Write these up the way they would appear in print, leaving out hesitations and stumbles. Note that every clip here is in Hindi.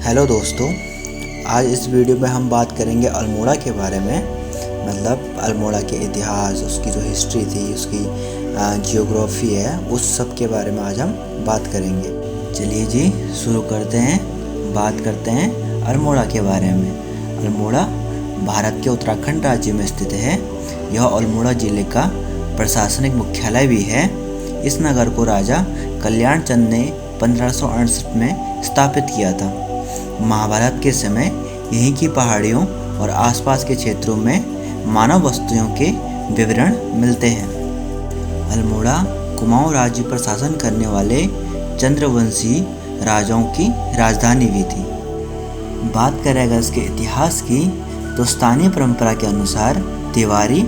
हेलो दोस्तों, आज इस वीडियो में हम बात करेंगे अल्मोड़ा के बारे में। मतलब अल्मोड़ा के इतिहास, उसकी जो हिस्ट्री थी, उसकी जियोग्राफी है, उस सब के बारे में आज हम बात करेंगे। चलिए जी शुरू करते हैं। बात करते हैं अल्मोड़ा के बारे में। अल्मोड़ा भारत के उत्तराखंड राज्य में स्थित है। यह अल्मोड़ा ज़िले का प्रशासनिक मुख्यालय भी है। इस नगर को राजा कल्याण चंद ने 1568 में स्थापित किया था। महाभारत के समय यहीं की पहाड़ियों और आसपास के क्षेत्रों में मानव वस्तुओं के विवरण मिलते हैं। अल्मोड़ा कुमाऊं राज्य पर शासन करने वाले चंद्रवंशी राजाओं की राजधानी भी थी। बात करें अगर इसके इतिहास की, तो स्थानीय परंपरा के अनुसार तिवारी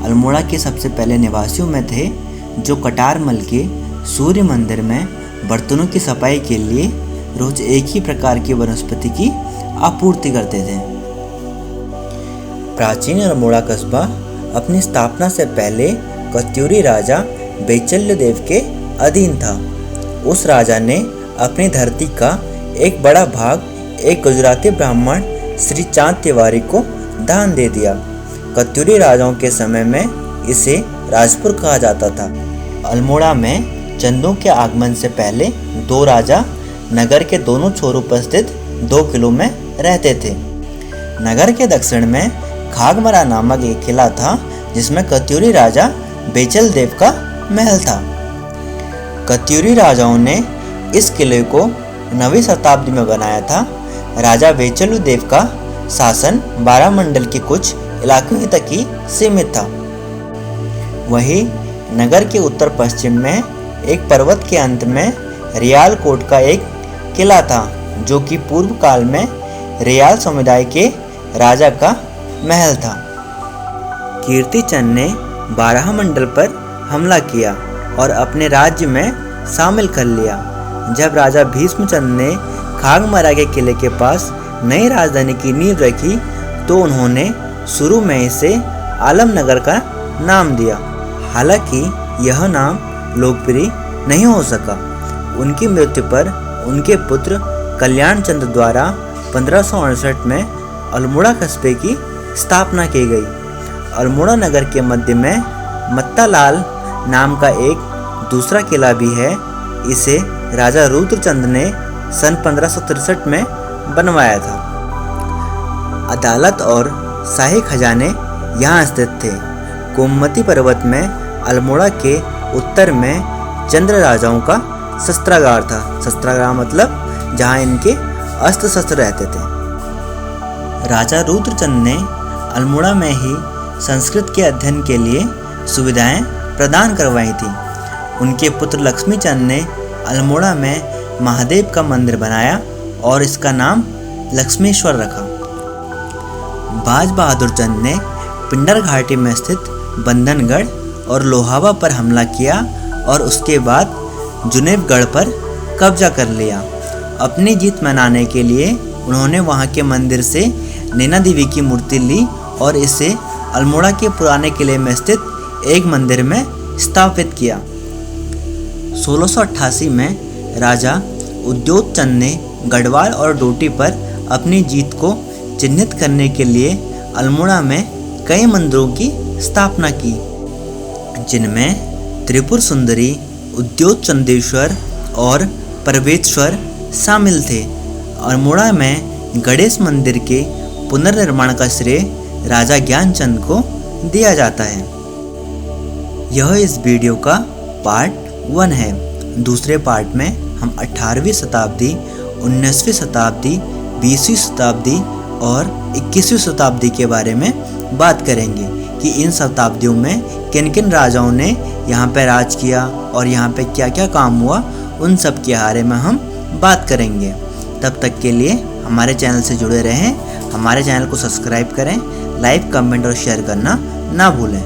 अल्मोड़ा के सबसे पहले निवासियों में थे, जो कटारमल के सूर्य मंदिर में बर्तनों की सफाई के लिए रोज एक ही प्रकार की वनस्पति की आपूर्ति करते थे। प्राचीन अल्मोड़ा कस्बा अपनी स्थापना से पहले कत्यूरी राजा बेचल्य देव के अधीन था। उस राजा ने अपनी धरती का एक बड़ा भाग एक गुजराती ब्राह्मण श्री चांद तिवारी को दान दे दिया। कत्यूरी राजाओं के समय में इसे राजपुर कहा जाता था। अल्मोड़ा में चंदों के आगमन से पहले दो राजा नगर के दोनों छोरों पर स्थित 2 किलों में रहते थे। नगर के दक्षिण में खागमरा नामक एक किला था, जिसमें कत्यूरी राजा बेचल देव का महल था। कत्यूरी राजाओं ने इस किले को 9वीं शताब्दी में बनाया था। राजा बेचलु देव का शासन 12 मंडल के कुछ इलाकों तक ही सीमित था। वहीं नगर के उत्तर पश्चिम में एक पर्वत के अंत में रियाल कोट का एक किला था, जो कि पूर्व काल में रियाल समुदाय के राजा का महल था। कीर्ति चंद ने 12 मंडल पर हमला किया और अपने राज्य में शामिल कर लिया। जब राजा भीष्मचंद ने खागमरा के किले के पास नई राजधानी की नींव रखी, तो उन्होंने शुरू में इसे आलमनगर का नाम दिया। हालांकि यह नाम लोकप्रिय नहीं हो सका। उनकी मृत्यु पर उनके पुत्र कल्याण चंद द्वारा 1568 में अल्मोड़ा कस्बे की स्थापना की गई। अल्मोड़ा नगर के मध्य में मत्तालाल नाम का एक दूसरा किला भी है। इसे राजा रुद्रचंद ने सन 1563 में बनवाया था। अदालत और शाही खजाने यहाँ स्थित थे। गोमती पर्वत में अल्मोड़ा के उत्तर में चंद्र राजाओं का शस्त्रागार था। शस्त्रागार मतलब जहाँ इनके अस्त्र शस्त्र रहते थे। राजा रुद्रचंद ने अल्मोड़ा में ही संस्कृत के अध्ययन के लिए सुविधाएं प्रदान करवाई थी। उनके पुत्र लक्ष्मीचंद ने अल्मोड़ा में महादेव का मंदिर बनाया और इसका नाम लक्ष्मेश्वर रखा। बाज बहादुर चंद ने पिंडर घाटी में स्थित बंधनगढ़ और लोहावा पर हमला किया और उसके बाद जुनेवगढ़ पर कब्जा कर लिया। अपनी जीत मनाने के लिए उन्होंने वहां के मंदिर से नैना देवी की मूर्ति ली और इसे अल्मोड़ा के पुराने किले में स्थित एक मंदिर में स्थापित किया। 1688 में राजा उद्योग चंद ने गढ़वाल और डोटी पर अपनी जीत को चिन्हित करने के लिए अल्मोड़ा में कई मंदिरों की स्थापना की, जिनमें त्रिपुर सुंदरी, उद्योग चंदेश्वर और परवेश्वर शामिल थे। अल्मोड़ा में गणेश मंदिर के पुनर्निर्माण का श्रेय राजा ज्ञानचंद को दिया जाता है। यह इस वीडियो का पार्ट 1 है। दूसरे पार्ट में हम 18वीं शताब्दी, 19वीं शताब्दी, 20वीं शताब्दी और 21वीं शताब्दी के बारे में बात करेंगे कि इन शताब्दियों में किन किन राजाओं ने यहाँ पे राज किया और यहाँ पे क्या क्या काम हुआ। उन सब के बारे में हम बात करेंगे। तब तक के लिए हमारे चैनल से जुड़े रहें। हमारे चैनल को सब्सक्राइब करें, लाइक, कमेंट और शेयर करना ना भूलें।